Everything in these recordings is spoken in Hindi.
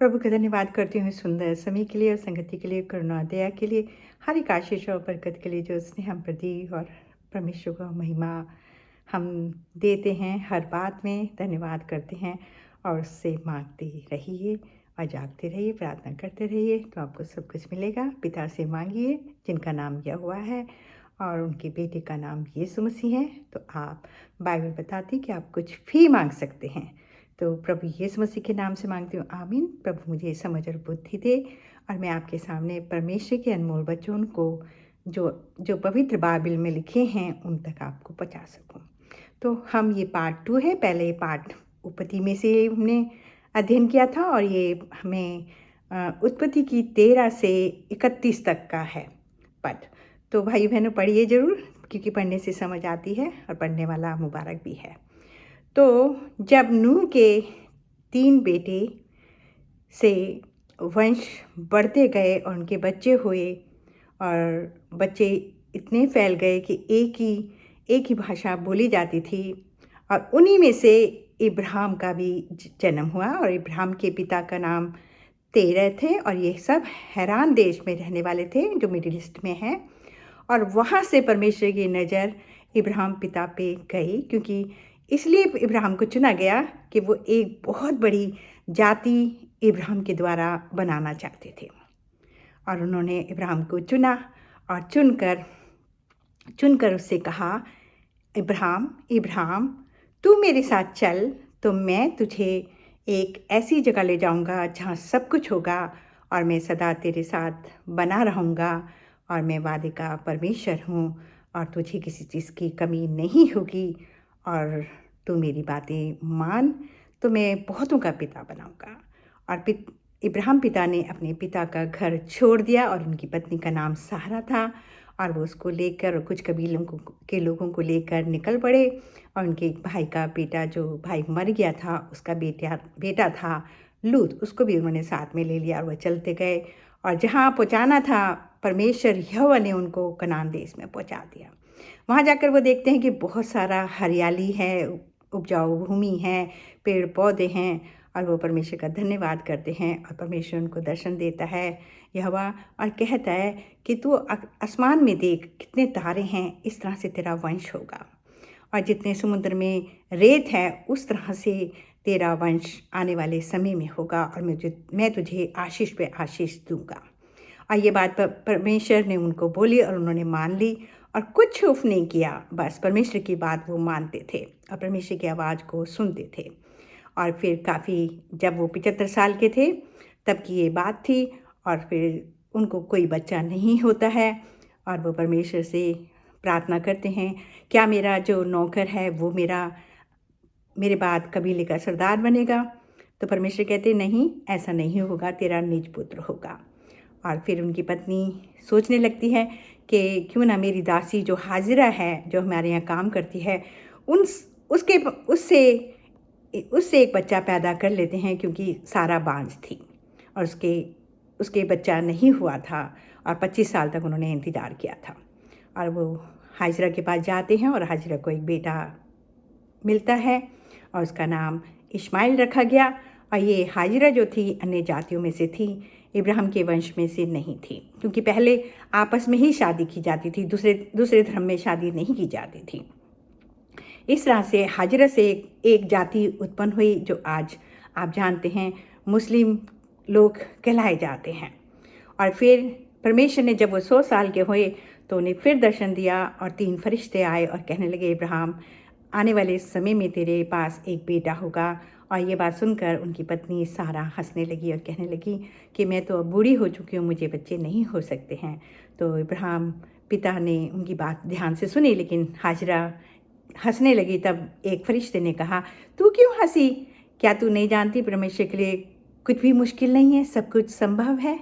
प्रभु का धन्यवाद करती हूँ सुंदर समय के लिए और संगति के लिए, करुणा दया के लिए, हर एक आशीष और बरकत के लिए जो उसने हम पर दी। और परमेश्वर को महिमा हम देते हैं, हर बात में धन्यवाद करते हैं और उससे मांगते रहिए और जागते रहिए, प्रार्थना करते रहिए, तो आपको सब कुछ मिलेगा। पिता से मांगिए जिनका नाम यहोवा है और उनके बेटे का नाम यीशु मसीह है। तो आप, बाइबल बताती कि आप कुछ भी मांग सकते हैं। तो प्रभु यीशु मसीह के नाम से मांगती हूँ, आमीन। प्रभु मुझे समझ और बुद्धि दे और मैं आपके सामने परमेश्वर के अनमोल वचन को जो जो पवित्र बाइबल में लिखे हैं उन तक आपको पहुँचा सकूँ। तो हम ये पार्ट 2 है। पहले ये पार्ट उत्पत्ति में से हमने अध्ययन किया था और ये हमें उत्पत्ति की 13 से 31 तक का है पद। तो भाई बहनों पढ़िए ज़रूर, क्योंकि पढ़ने से समझ आती है और पढ़ने वाला मुबारक भी है। तो जब नूह के 3 बेटे से वंश बढ़ते गए और उनके बच्चे हुए और बच्चे इतने फैल गए कि एक ही भाषा बोली जाती थी, और उन्हीं में से इब्राहिम का भी जन्म हुआ। और इब्राहिम के पिता का नाम तेरह थे और ये सब हैरान देश में रहने वाले थे जो मिडिल ईस्ट में है। और वहाँ से परमेश्वर की नज़र इब्राहिम पिता पे गई, क्योंकि इसलिए इब्राहिम को चुना गया कि वो एक बहुत बड़ी जाति इब्राहिम के द्वारा बनाना चाहते थे। और उन्होंने इब्राहिम को चुना और चुनकर उससे कहा, इब्राहिम इब्राहिम तू मेरे साथ चल, तो मैं तुझे एक ऐसी जगह ले जाऊंगा जहाँ सब कुछ होगा और मैं सदा तेरे साथ बना रहूँगा और मैं वादे का परमेश्वर हूँ और तुझे किसी चीज़ की कमी नहीं होगी और तू मेरी बातें मान तो मैं बहुतों का पिता बनाऊंगा। और इब्राहिम पिता ने अपने पिता का घर छोड़ दिया और उनकी पत्नी का नाम सारा था और वो उसको लेकर और कुछ कबीलों के लोगों को लेकर निकल पड़े। और उनके एक भाई का बेटा, जो भाई मर गया था, उसका बेटा था लूत, उसको भी उन्होंने साथ में ले लिया और वह चलते गए। और जहाँ पहुँचाना था परमेश्वर यहोवा ने उनको कनान देश में पहुँचा दिया। वहाँ जाकर वो देखते हैं कि बहुत सारा हरियाली है, उपजाऊ भूमि है, पेड़ पौधे हैं और वो परमेश्वर का धन्यवाद करते हैं। और परमेश्वर उनको दर्शन देता है यहोवा और कहता है कि तू आसमान में देख कितने तारे हैं, इस तरह से तेरा वंश होगा और जितने समुद्र में रेत है उस तरह से तेरा वंश आने वाले समय में होगा और मैं तुझे आशीष पे आशीष दूंगा। और ये बात परमेश्वर ने उनको बोली और उन्होंने मान ली और कुछ उफ नहीं किया, बस परमेश्वर की बात वो मानते थे और परमेश्वर की आवाज़ को सुनते थे। और फिर काफ़ी, जब वो 75 साल के थे तब की ये बात थी और फिर उनको कोई बच्चा नहीं होता है और वो परमेश्वर से प्रार्थना करते हैं, क्या मेरा जो नौकर है वो मेरे बाद कबीले का सरदार बनेगा? तो परमेश्वर कहते नहीं, ऐसा नहीं होगा, तेरा निज पुत्र होगा। और फिर उनकी पत्नी सोचने लगती है कि क्यों ना मेरी दासी जो हाजिरा है, जो हमारे यहाँ काम करती है, उससे एक बच्चा पैदा कर लेते हैं, क्योंकि सारा बांझ थी और उसके बच्चा नहीं हुआ था और 25 साल तक उन्होंने इंतज़ार किया था। और वो हाजिरा के पास जाते हैं और हाजिरा को एक बेटा मिलता है और उसका नाम इस्माइल रखा गया। और ये हाजिरा जो थी अन्य जातियों में से थी, इब्राहिम के वंश में से नहीं थी, क्योंकि पहले आपस में ही शादी की जाती थी, दूसरे धर्म में शादी नहीं की जाती थी। इस तरह से हाजिरा से एक जाति उत्पन्न हुई जो आज आप जानते हैं मुस्लिम लोग कहलाए जाते हैं। और फिर परमेश्वर ने जब वो 100 साल के हुए तो उन्हें फिर दर्शन दिया और 3 फरिश्ते आए और कहने लगे, इब्राहिम आने वाले समय में तेरे पास एक बेटा होगा। और ये बात सुनकर उनकी पत्नी सारा हंसने लगी और कहने लगी कि मैं तो अब बूढ़ी हो चुकी हूँ, मुझे बच्चे नहीं हो सकते हैं। तो इब्राहिम पिता ने उनकी बात ध्यान से सुनी, लेकिन हाजिरा हंसने लगी। तब एक फरिश्ते ने कहा, तू क्यों हंसी? क्या तू नहीं जानती परमेश्वर के लिए कुछ भी मुश्किल नहीं है, सब कुछ संभव है?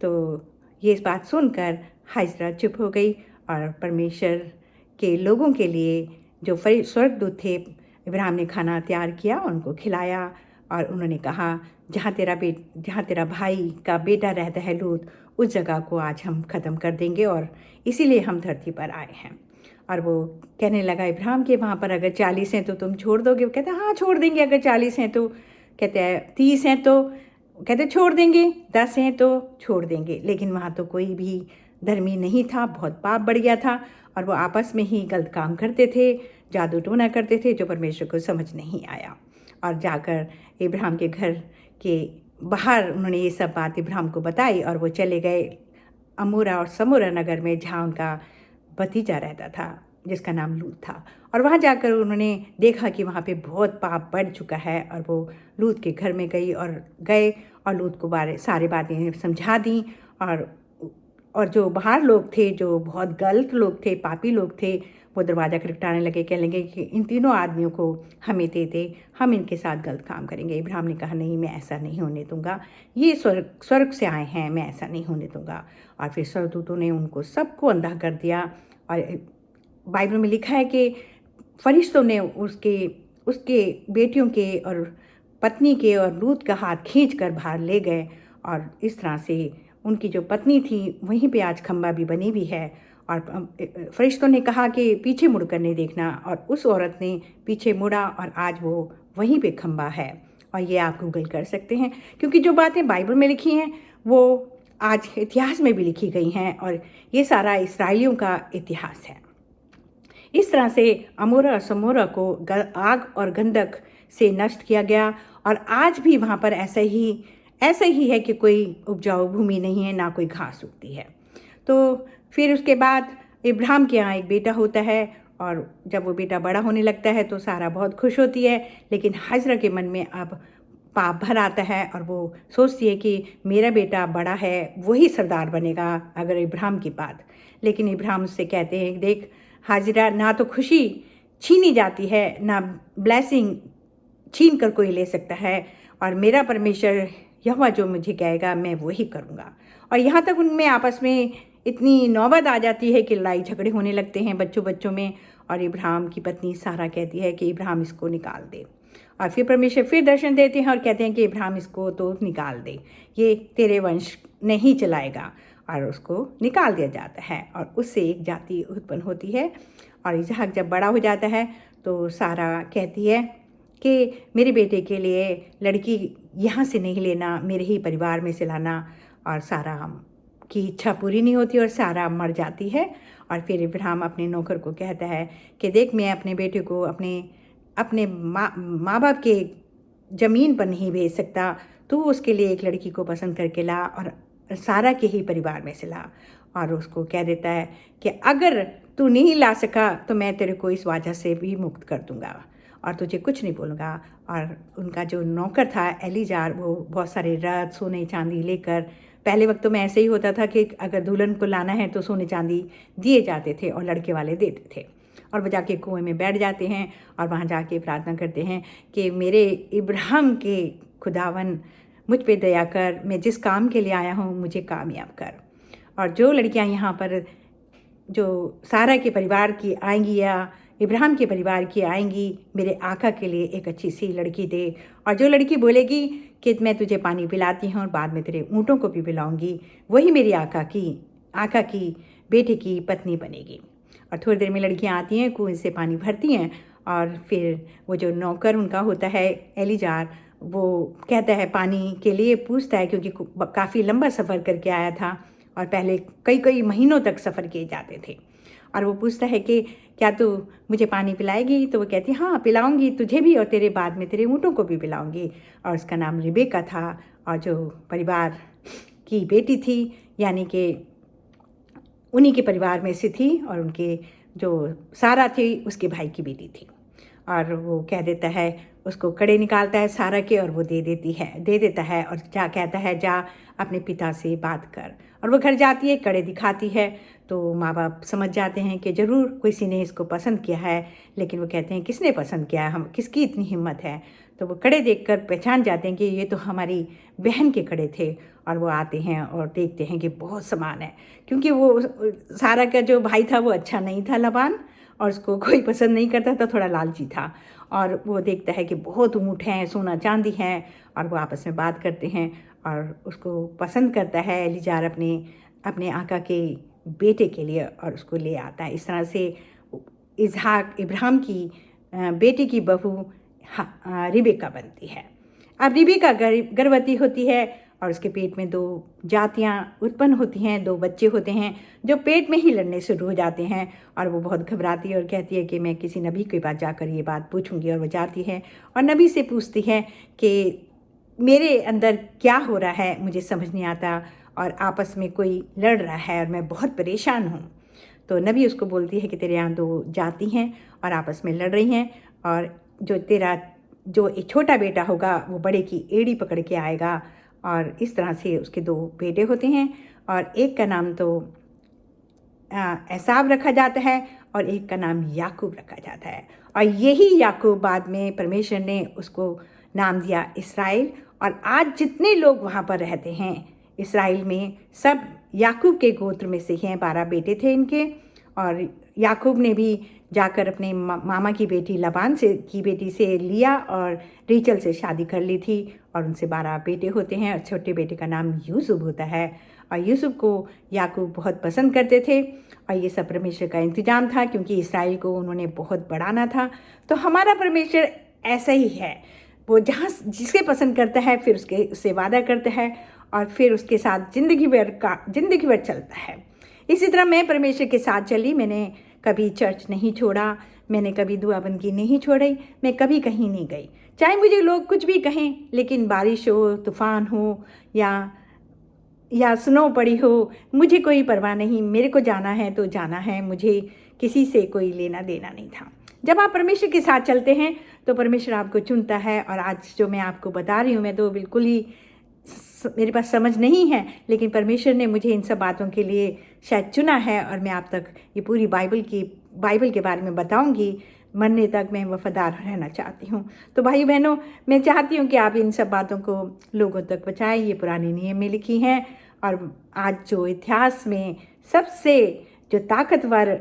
तो ये बात सुनकर हाजिरा चुप हो गई और परमेश्वर के लोगों के लिए जो स्वर्गदूत थे, इब्राहिम ने खाना तैयार किया, उनको खिलाया और उन्होंने कहा, जहाँ तेरा भाई का बेटा रहता है लूत, उस जगह को आज हम ख़त्म कर देंगे और इसीलिए हम धरती पर आए हैं। और वो कहने लगा इब्राहिम कि वहाँ पर अगर 40 हैं तो तुम छोड़ दोगे? वो कहते हैं हाँ छोड़ देंगे, अगर 40 हैं तो। कहते हैं 30 हैं तो कहते छोड़ देंगे, 10 हैं तो छोड़ देंगे, लेकिन वहाँ तो कोई भी धर्मी नहीं था, बहुत पाप बढ़ गया था और वो आपस में ही गलत काम करते थे, जादू टोना करते थे जो परमेश्वर को समझ नहीं आया। और जाकर इब्राहिम के घर के बाहर उन्होंने ये सब बात इब्राहिम को बताई और वो चले गए अमूरा और समूरा नगर में, जहाँ उनका भतीजा रहता था जिसका नाम लूत था। और वहाँ जाकर उन्होंने देखा कि वहाँ पे बहुत पाप बढ़ चुका है और वो लूत के घर में गए और लूत को सारी बातें समझा दी। और जो बाहर लोग थे, जो बहुत गलत लोग थे, पापी लोग थे, वो दरवाज़ा खटखटाने लगे, कहने लगे कि इन तीनों आदमियों को हमें दे दे, हम इनके साथ गलत काम करेंगे। इब्राहिम ने कहा नहीं, मैं ऐसा नहीं होने दूंगा, ये स्वर्ग से आए हैं, मैं ऐसा नहीं होने दूंगा। और फिर स्वर्गदूतों ने उनको सबको अंधा कर दिया। और बाइबल में लिखा है कि फरिश्तों ने उसके बेटियों के और पत्नी के और लूत का हाथ खींच कर बाहर ले गए। और इस तरह से उनकी जो पत्नी थी वहीं पे आज खंबा भी बनी हुई है। और फरिश्तों ने कहा कि पीछे मुड़ कर नहीं देखना, और उस औरत ने पीछे मुड़ा और आज वो वहीं पे खंबा है। और ये आप गूगल कर सकते हैं, क्योंकि जो बातें बाइबल में लिखी हैं वो आज इतिहास में भी लिखी गई हैं, और ये सारा इसराइलियों का इतिहास है। इस तरह से अमोरा और समोरा को आग और गंधक से नष्ट किया गया। और आज भी वहाँ पर ऐसा ही है कि कोई उपजाऊ भूमि नहीं है, ना कोई घास उगती है। तो फिर उसके बाद इब्राहिम के यहाँ एक बेटा होता है, और जब वो बेटा बड़ा होने लगता है तो सारा बहुत खुश होती है। लेकिन हाजरा के मन में अब पाप भर आता है और वो सोचती है कि मेरा बेटा बड़ा है, वही सरदार बनेगा अगर इब्राहिम की बात। लेकिन इब्राहिम उससे कहते हैं, देख हाजिरा, ना तो खुशी छीनी जाती है, ना ब्लेसिंग छीन कर कोई ले सकता है, और मेरा परमेश्वर यहोवा जो मुझे कहेगा मैं वही करूँगा। और यहाँ तक उनमें आपस में इतनी नौबत आ जाती है कि लड़ाई झगड़े होने लगते हैं बच्चों में। और इब्राहिम की पत्नी सारा कहती है कि इब्राहिम इसको निकाल दे। और फिर परमेश्वर फिर दर्शन देते हैं और कहते हैं कि इब्राहिम इसको तो निकाल दे, ये तेरे वंश नहीं चलाएगा। और उसको निकाल दिया जाता है और उससे एक जाति उत्पन्न होती है। और इसहाक जब बड़ा हो जाता है तो सारा कहती है कि मेरे बेटे के लिए लड़की यहाँ से नहीं लेना, मेरे ही परिवार में से लाना। और सारा की इच्छा पूरी नहीं होती और सारा मर जाती है। और फिर इब्राहिम अपने नौकर को कहता है कि देख, मैं अपने बेटे को अपने माँ बाप के ज़मीन पर नहीं भेज सकता, तू उसके लिए एक लड़की को पसंद करके ला और सारा के ही परिवार में से ला। और उसको कह देता है कि अगर तू नहीं ला सका तो मैं तेरे को इस वजह से भी मुक्त कर दूंगा और तुझे कुछ नहीं बोलूँगा। और उनका जो नौकर था एलीजार, वो बहुत सारे रथ सोने चांदी लेकर, पहले वक्तों में ऐसे ही होता था कि अगर दुल्हन को लाना है तो सोने चांदी दिए जाते थे और लड़के वाले देते थे। और वो जाके कुएं में बैठ जाते हैं और वहाँ जाके प्रार्थना करते हैं कि मेरे इब्राहिम के खुदावन मुझ पे दया कर, मैं जिस काम के लिए आया हूँ मुझे कामयाब कर। और जो लड़कियाँ यहाँ पर जो सारा के परिवार की आएंगी या इब्राहिम के परिवार की आएंगी, मेरे आका के लिए एक अच्छी सी लड़की दे। और जो लड़की बोलेगी कि मैं तुझे पानी पिलाती हूँ और बाद में तेरे ऊँटों को भी पिलाऊंगी, वही मेरी आका की बेटे की पत्नी बनेगी। और थोड़ी देर में लड़कियाँ आती हैं, कुएं से पानी भरती हैं। और फिर वो जो नौकर उनका होता है एलीजार, वो कहता है पानी के लिए पूछता है, क्योंकि काफ़ी लंबा सफ़र करके आया था और पहले कई महीनों तक सफ़र किए जाते थे। और वो पूछता है कि क्या तू मुझे पानी पिलाएगी? तो वो कहती है हाँ पिलाऊंगी, तुझे भी और तेरे बाद में तेरे ऊँटों को भी पिलाऊंगी। और उसका नाम रिबेका था, और जो परिवार की बेटी थी, यानी कि उन्हीं के परिवार में से थी, और उनके जो सारा थी उसके भाई की बेटी थी। और वो कह देता है, उसको कड़े निकालता है सारा के, और वो दे देता है और कहता है जा अपने पिता से बात कर। और वो घर जाती है, कड़े दिखाती है, तो माँ बाप समझ जाते हैं कि ज़रूर किसी ने इसको पसंद किया है। लेकिन वो कहते हैं किसने पसंद किया है, हम किसकी इतनी हिम्मत है? तो वो कड़े देखकर पहचान जाते हैं कि ये तो हमारी बहन के कड़े थे। और वो आते हैं और देखते हैं कि बहुत समान है, क्योंकि वो सारा का जो भाई था वो अच्छा नहीं था, लबान, और उसको कोई पसंद नहीं करता था, थोड़ा लालची था। और वो देखता है कि बहुत ऊँट हैं, सोना चांदी है, और वो आपस में बात करते हैं और उसको पसंद करता है एलीजार अपने आका के बेटे के लिए, और उसको ले आता है। इस तरह से इसहाक इब्राहिम की बेटी की बहू रिबेका बनती है। अब रिबेका गर्भवती होती है और उसके पेट में 2 जातियाँ उत्पन्न होती हैं, 2 बच्चे होते हैं जो पेट में ही लड़ने शुरू हो जाते हैं। और वो बहुत घबराती है और कहती है कि मैं किसी नबी के पास जाकर ये बात पूछूंगी। और वो जाती है और नबी से पूछती है कि मेरे अंदर क्या हो रहा है, मुझे समझ नहीं आता और आपस में कोई लड़ रहा है और मैं बहुत परेशान हूँ। तो नबी उसको बोलती है कि तेरे यहाँ 2 जाति हैं और आपस में लड़ रही हैं, और जो एक छोटा बेटा होगा वो बड़े की एड़ी पकड़ के आएगा। और इस तरह से उसके 2 बेटे होते हैं और एक का नाम तो एसाव रखा जाता है और एक का नाम याकूब रखा जाता है। और यही याकूब बाद में परमेश्वर ने उसको नाम दिया इसराइल। और आज जितने लोग वहाँ पर रहते हैं इसराइल में, सब याकूब के गोत्र में से हैं। 12 बेटे थे इनके। और याकूब ने भी जाकर अपने मामा की बेटी लबान की बेटी से लिया और रीचल से शादी कर ली थी और उनसे 12 बेटे होते हैं। और छोटे बेटे का नाम यूसुफ होता है। और यूसुफ को याकूब बहुत पसंद करते थे और ये सब परमेश्वर का इंतजाम था, क्योंकि इसराइल को उन्होंने बहुत बढ़ाना था। तो हमारा परमेश्वर ऐसा ही है, वो जहाँ जिसके पसंद करता है फिर उससे वादा करता है और फिर उसके साथ ज़िंदगी भर चलता है। इसी तरह मैं परमेश्वर के साथ चली। मैंने कभी चर्च नहीं छोड़ा, मैंने कभी दुआ बंदगी नहीं छोड़ी, मैं कभी कहीं नहीं गई, चाहे मुझे लोग कुछ भी कहें। लेकिन बारिश हो, तूफ़ान हो या स्नो पड़ी हो, मुझे कोई परवाह नहीं। मेरे को जाना है तो जाना है, मुझे किसी से कोई लेना देना नहीं था। जब आप परमेश्वर के साथ चलते हैं तो परमेश्वर आपको चुनता है। और आज जो मैं आपको बता रही हूँ, मैं तो बिल्कुल ही मेरे पास समझ नहीं है, लेकिन परमेश्वर ने मुझे इन सब बातों के लिए शायद चुना है। और मैं आप तक ये पूरी बाइबल के बारे में बताऊंगी। मरने तक मैं वफादार रहना चाहती हूँ। तो भाई बहनों, मैं चाहती हूँ कि आप इन सब बातों को लोगों तक पहुँचाएं। ये पुराने नियम में लिखी हैं और आज जो इतिहास में सबसे जो ताकतवर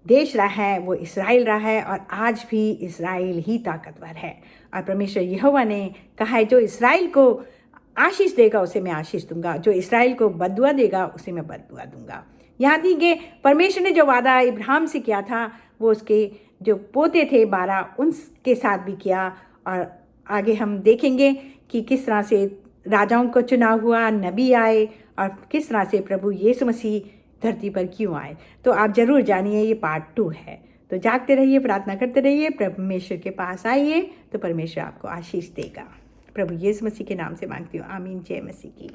देश रहा है वो इसराइल रहा है। और आज भी इसराइल ही ताकतवर है। और परमेश्वर यहोवा ने कहा है, जो इसराइल को आशीष देगा उसे मैं आशीष दूंगा, जो इसराइल को बददुआ देगा उसे मैं बददुआ दूंगा। यहाँ कि परमेश्वर ने जो वादा इब्राहिम से किया था वो उसके जो पोते थे 12 उनके साथ भी किया। और आगे हम देखेंगे कि किस तरह से राजाओं को चुनाव हुआ, नबी आए और किस तरह से प्रभु यीशु मसीह धरती पर क्यों आए। तो आप ज़रूर जानिए, ये पार्ट 2 है। तो जागते रहिए, प्रार्थना करते रहिए, परमेश्वर के पास आइए तो परमेश्वर आपको आशीष देगा। प्रभु यीशु मसीह के नाम से मांगती हूँ, आमीन। जय मसीह की।